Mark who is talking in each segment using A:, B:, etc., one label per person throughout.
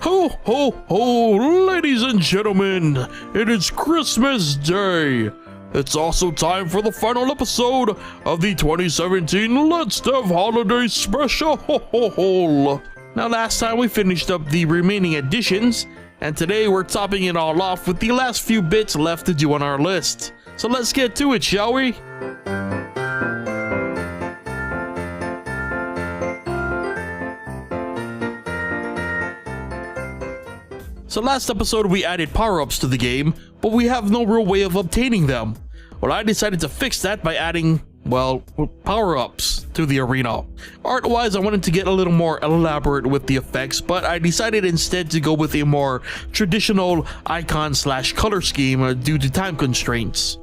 A: Ho, ho, ho, ladies and gentlemen, it is Christmas Day. It's also time for the final episode of the 2017 Let's Dev Holiday Special. Ho, ho, ho. Now, last time we finished up the remaining additions, and today we're topping it all off with the last few bits left to do on our list. So let's get to it, shall we? So last episode we added power-ups to the game, but we have no real way of obtaining them. Well, I decided to fix that by adding, well, power-ups to the arena. Art-wise, I wanted to get a little more elaborate with the effects, but I decided instead to go with a more traditional icon/color scheme due to time constraints.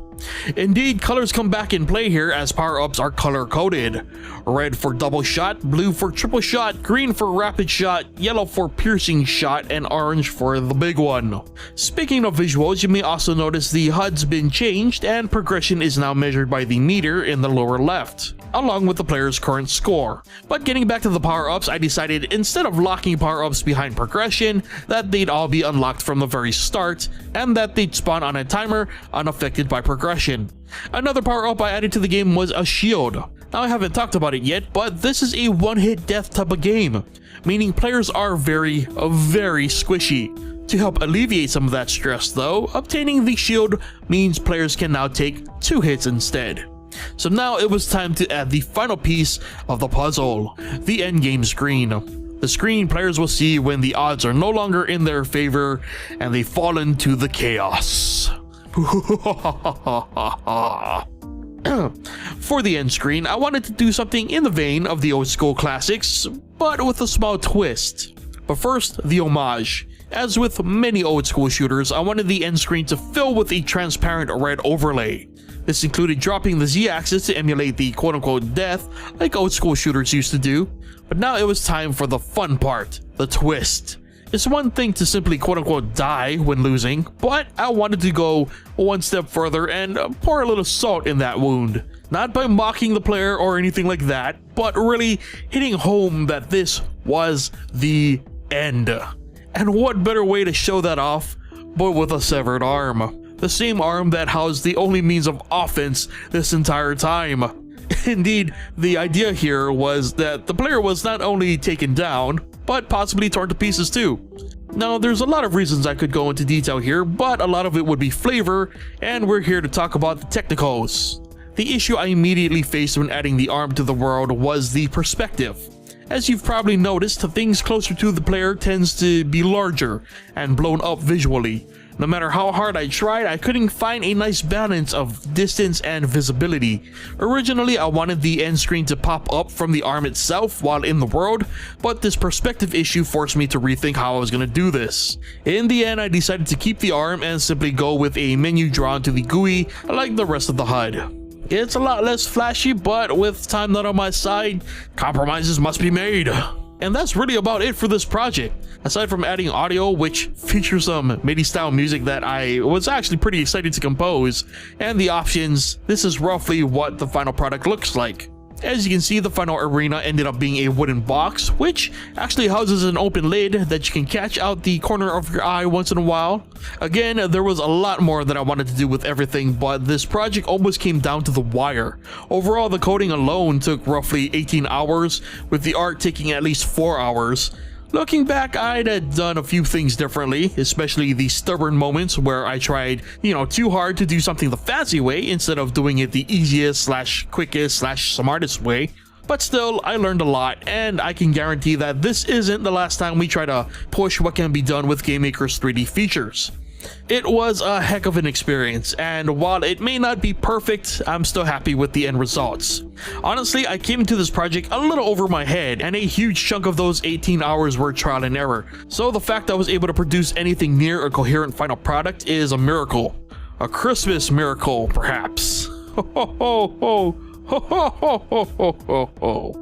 A: Indeed, colors come back in play here as power-ups are color-coded. Red for double shot, blue for triple shot, green for rapid shot, yellow for piercing shot, and orange for the big one. Speaking of visuals, you may also notice the HUD's been changed and progression is now measured by the meter in the lower left, along with the player's current score. But getting back to the power-ups, I decided instead of locking power-ups behind progression, that they'd all be unlocked from the very start, and that they'd spawn on a timer unaffected by progression. Another power-up I added to the game was a shield. Now, I haven't talked about it yet, but this is a one-hit death type of game, meaning players are very squishy. To help alleviate some of that stress though, obtaining the shield means players can now take 2 hits instead. So now it was time to add the final piece of the puzzle, the endgame screen. The screen players will see when the odds are no longer in their favor and they fall into the chaos. For the end screen, I wanted to do something in the vein of the old school classics, but with a small twist. But first, the homage. As with many old school shooters, I wanted the end screen to fill with a transparent red overlay. This included dropping the Z-axis to emulate the quote-unquote death like old school shooters used to do. But now it was time for the fun part, the twist. It's one thing to simply quote-unquote die when losing, but I wanted to go one step further and pour a little salt in that wound. Not by mocking the player or anything like that, but really hitting home that this was the end. And what better way to show that off but with a severed arm. The same arm that housed the only means of offense this entire time. Indeed, the idea here was that the player was not only taken down, but possibly torn to pieces too. Now, there's a lot of reasons I could go into detail here, but a lot of it would be flavor, and we're here to talk about the technicals. The issue I immediately faced when adding the arm to the world was the perspective. As you've probably noticed, things closer to the player tends to be larger and blown up visually. No matter how hard I tried, I couldn't find a nice balance of distance and visibility. Originally, I wanted the end screen to pop up from the arm itself while in the world, but this perspective issue forced me to rethink how I was going to do this. In the end, I decided to keep the arm and simply go with a menu drawn to the GUI like the rest of the HUD. It's a lot less flashy, but with time not on my side, compromises must be made. And that's really about it for this project. Aside from adding audio, which features some MIDI-style music that I was actually pretty excited to compose, and the options, this is roughly what the final product looks like. As you can see, the final arena ended up being a wooden box, which actually houses an open lid that you can catch out the corner of your eye once in a while. Again, there was a lot more that I wanted to do with everything, but this project almost came down to the wire. Overall, the coding alone took roughly 18 hours, with the art taking at least 4 hours. Looking back, I'd have done a few things differently, especially the stubborn moments where I tried, too hard to do something the fancy way instead of doing it the easiest/quickest/smartest way. But still, I learned a lot, and I can guarantee that this isn't the last time we try to push what can be done with GameMaker's 3D features. It was a heck of an experience, and while it may not be perfect, I'm still happy with the end results. Honestly, I came into this project a little over my head, and a huge chunk of those 18 hours were trial and error, so the fact I was able to produce anything near a coherent final product is a miracle. A Christmas miracle, perhaps. Ho ho ho ho ho ho ho ho ho ho.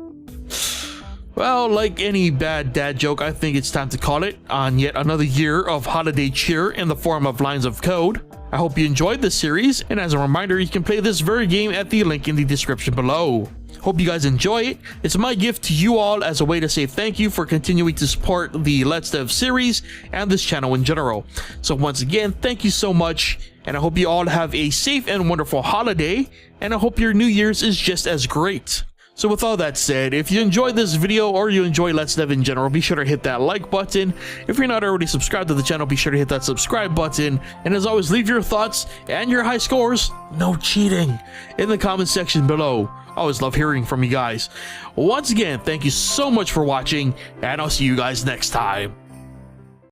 A: Well, like any bad dad joke, I think it's time to call it on yet another year of holiday cheer in the form of lines of code. I hope you enjoyed this series, and as a reminder, you can play this very game at the link in the description below. Hope you guys enjoy it. It's my gift to you all as a way to say thank you for continuing to support the Let's Dev series and this channel in general. So once again, thank you so much, and I hope you all have a safe and wonderful holiday, and I hope your New Year's is just as great. So with all that said, if you enjoyed this video or you enjoy Let's Dev in general, be sure to hit that like button. If you're not already subscribed to the channel, be sure to hit that subscribe button. And as always, leave your thoughts and your high scores, no cheating, in the comment section below. I always love hearing from you guys. Once again, thank you so much for watching, and I'll see you guys next time.